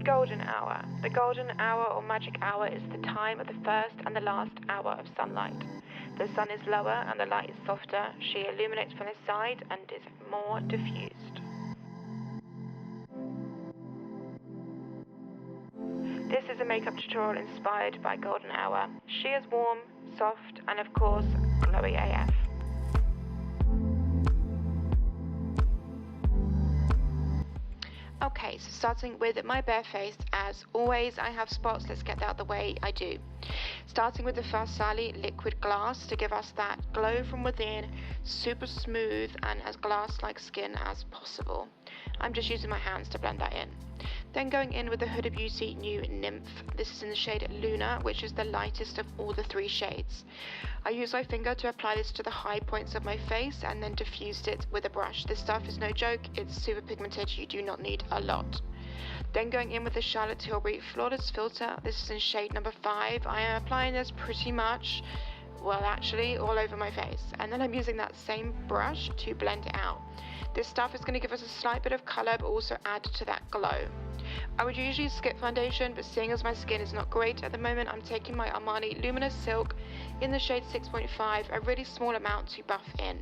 Golden hour. The golden hour or magic hour is the time of the first and the last hour of sunlight. The sun is lower and the light is softer. She illuminates from the side and is more diffused. This is a makeup tutorial inspired by golden hour. She is warm, soft, and of course, glowy AF. Okay, so starting with my bare face, as always I have spots, let's get that out of the way, I do. Starting with the Farsali liquid glass to give us that glow from within, super smooth and as glass-like skin as possible. I'm just using my hands to blend that in. Then going in with the Huda Beauty New Nymph. This is in the shade Luna, which is the lightest of all the three shades. I use my finger to apply this to the high points of my face and then diffused it with a brush. This stuff is no joke, it's super pigmented, you do not need a lot. Then going in with the Charlotte Tilbury Flawless Filter. This is in shade number 5. I am applying this pretty much, well actually, all over my face. And then I'm using that same brush to blend it out. This stuff is going to give us a slight bit of colour but also add to that glow. I would usually skip foundation, but seeing as my skin is not great at the moment, I'm taking my Armani Luminous Silk in the shade 6.5, a really small amount to buff in.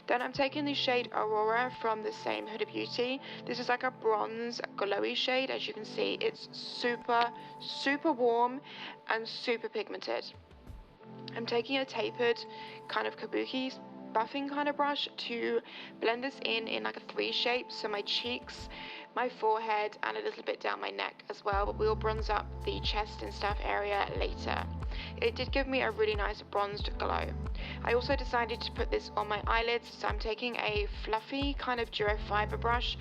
Then I'm taking the shade Aurora from the same Huda Beauty. This is like a bronze glowy shade. As you can see, it's super warm and super pigmented. I'm taking a tapered kind of kabuki buffing kind of brush to blend this in like a 3 shape, so my cheeks, my forehead and a little bit down my neck as well, but we'll bronze up the chest and stuff area later. It did give me a really nice bronzed glow. I also decided to put this on my eyelids, so I'm taking a fluffy kind of duo fiber brush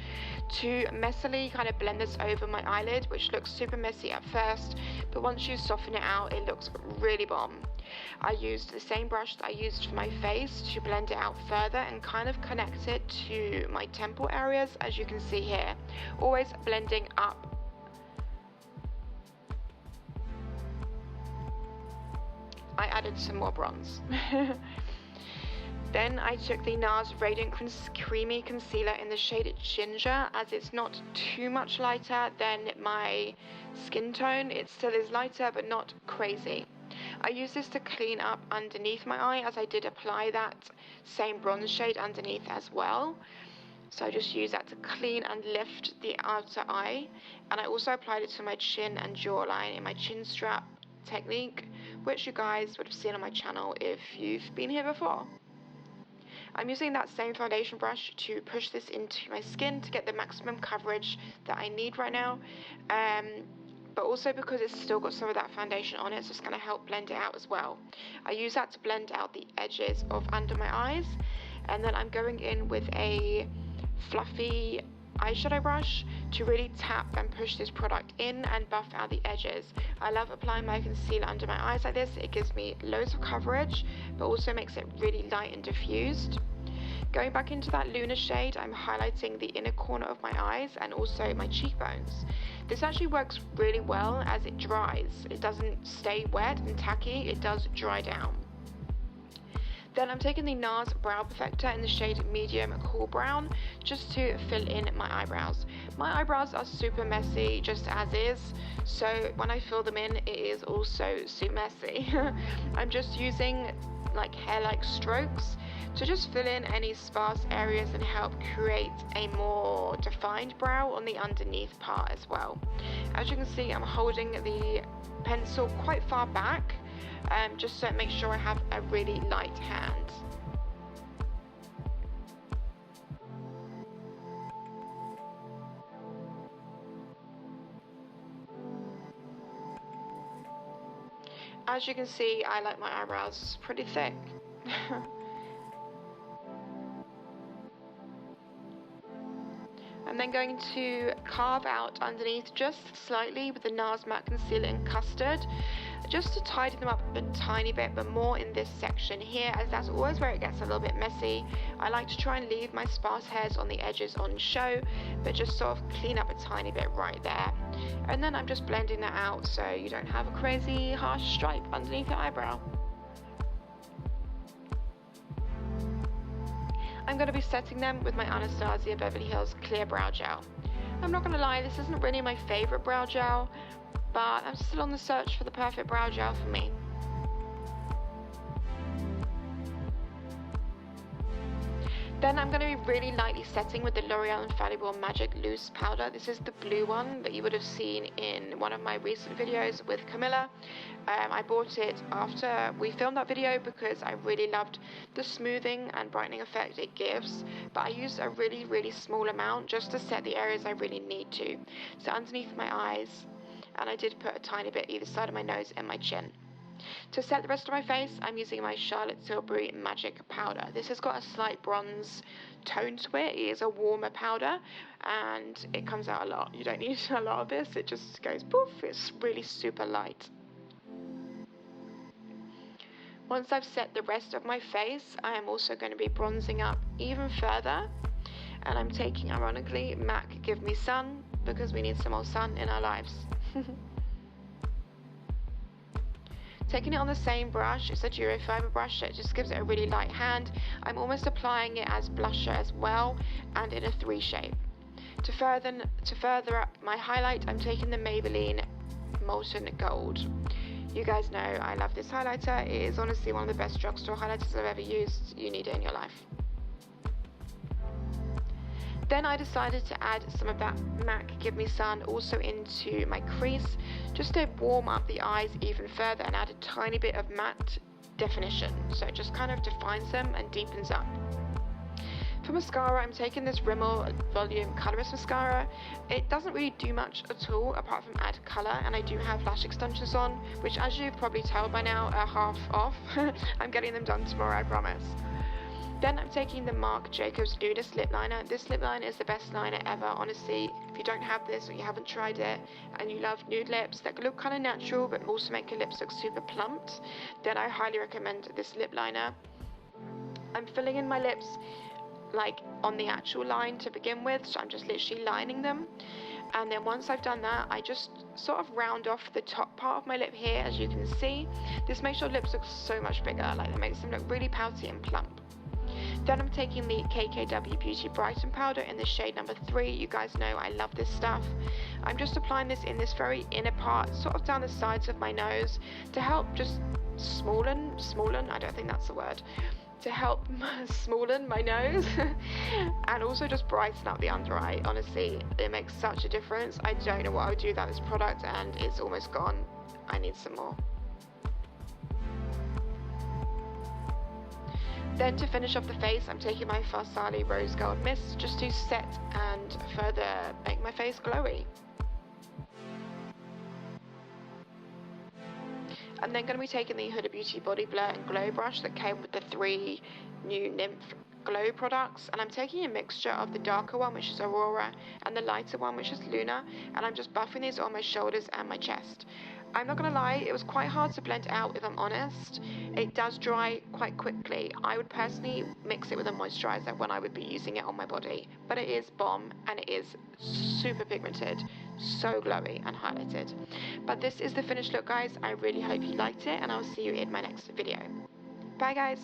to messily kind of blend this over my eyelid, which looks super messy at first, but once you soften it out, it looks really bomb. I used the same brush that I used for my face to blend it out further and kind of connect it to my temple areas, as you can see here. Always blending up. I added some more bronze. Then I took the NARS Radiant Creamy Concealer in the shade Ginger, as it's not too much lighter than my skin tone. It still is lighter, but not crazy. I use this to clean up underneath my eye, as I did apply that same bronze shade underneath as well. So I just use that to clean and lift the outer eye. And I also applied it to my chin and jawline in my chin strap technique, which you guys would have seen on my channel if you've been here before. I'm using that same foundation brush to push this into my skin to get the maximum coverage that I need right now. But also because it's still got some of that foundation on it, so it's going to help blend it out as well. I use that to blend out the edges of under my eyes, and then I'm going in with a fluffy eyeshadow brush to really tap and push this product in and buff out the edges. I love applying my concealer under my eyes like this. It gives me loads of coverage, but also makes it really light and diffused. Going back into that Luna shade, I'm highlighting the inner corner of my eyes and also my cheekbones. This actually works really well as it dries. It doesn't stay wet and tacky, it does dry down. Then I'm taking the NARS Brow Perfector in the shade Medium Cool Brown just to fill in my eyebrows. My eyebrows are super messy just as is, so when I fill them in, it is also super messy. I'm just using like hair-like strokes to just fill in any sparse areas and help create a more defined brow on the underneath part as well. As you can see, I'm holding the pencil quite far back, just so it makes sure I have a really light hand. As you can see, I like my eyebrows pretty thick. I'm then going to carve out underneath just slightly with the NARS Matte Concealer in Custard, just to tidy them up a tiny bit, but more in this section here, as that's always where it gets a little bit messy. I like to try and leave my sparse hairs on the edges on show, but just sort of clean up a tiny bit right there. And then I'm just blending that out so you don't have a crazy harsh stripe underneath your eyebrow. I'm going to be setting them with my Anastasia Beverly Hills Clear Brow Gel. I'm not gonna lie, this isn't really my favourite brow gel, but I'm still on the search for the perfect brow gel for me. Then I'm going to be really lightly setting with the L'Oreal Infallible Magic Loose Powder. This is the blue one that you would have seen in one of my recent videos with Camilla. I bought it after we filmed that video because I really loved the smoothing and brightening effect it gives. But I used a really small amount just to set the areas I really need to. So underneath my eyes, and I did put a tiny bit either side of my nose and my chin. To set the rest of my face, I'm using my Charlotte Tilbury Magic Powder. This has got a slight bronze tone to it. It is a warmer powder, and it comes out a lot. You don't need a lot of this. It just goes poof. It's really super light. Once I've set the rest of my face, I am also going to be bronzing up even further. And I'm taking, ironically, MAC Give Me Sun, because we need some more sun in our lives. Taking it on the same brush, it's a Duro Fiber brush, so it just gives it a really light hand. I'm almost applying it as blusher as well, and in a 3 shape. To further up my highlight, I'm taking the Maybelline Molten Gold. You guys know I love this highlighter. It is honestly one of the best drugstore highlighters I've ever used. You need it in your life. Then I decided to add some of that MAC Give Me Sun also into my crease, just to warm up the eyes even further and add a tiny bit of matte definition, so it just kind of defines them and deepens up. For mascara, I'm taking this Rimmel Volume Colorist Mascara. It doesn't really do much at all apart from add colour, and I do have lash extensions on, which, as you've probably told by now, are half off. I'm getting them done tomorrow, I promise. Then I'm taking the Marc Jacobs Nude lip liner. This lip liner is the best liner ever, honestly. If you don't have this or you haven't tried it and you love nude lips that look kind of natural but also make your lips look super plumped, then I highly recommend this lip liner. I'm filling in my lips like on the actual line to begin with, so I'm just literally lining them. And then once I've done that, I just sort of round off the top part of my lip here, as you can see. This makes your lips look so much bigger, like that makes them look really pouty and plump. Then I'm taking the KKW Beauty Brighten Powder in the shade number 3. You guys know I love this stuff. I'm just applying this in this very inner part, sort of down the sides of my nose, to help just smoothen, I don't think that's the word, to help smoothen my nose and also just brighten up the under eye. Honestly, it makes such a difference. I don't know what I would do without this product, and it's almost gone. I need some more. Then to finish off the face, I'm taking my Farsali Rose Gold Mist just to set and further make my face glowy. I'm then going to be taking the Huda Beauty Body Blur and Glow Brush that came with the 3 new Nymph Glow products, and I'm taking a mixture of the darker one, which is Aurora, and the lighter one, which is Luna, and I'm just buffing these on my shoulders and my chest. I'm not going to lie, it was quite hard to blend out, if I'm honest. It does dry quite quickly. I would personally mix it with a moisturizer when I would be using it on my body. But it is bomb, and it is super pigmented, so glowy and highlighted. But this is the finished look, guys. I really hope you liked it, and I'll see you in my next video. Bye, guys.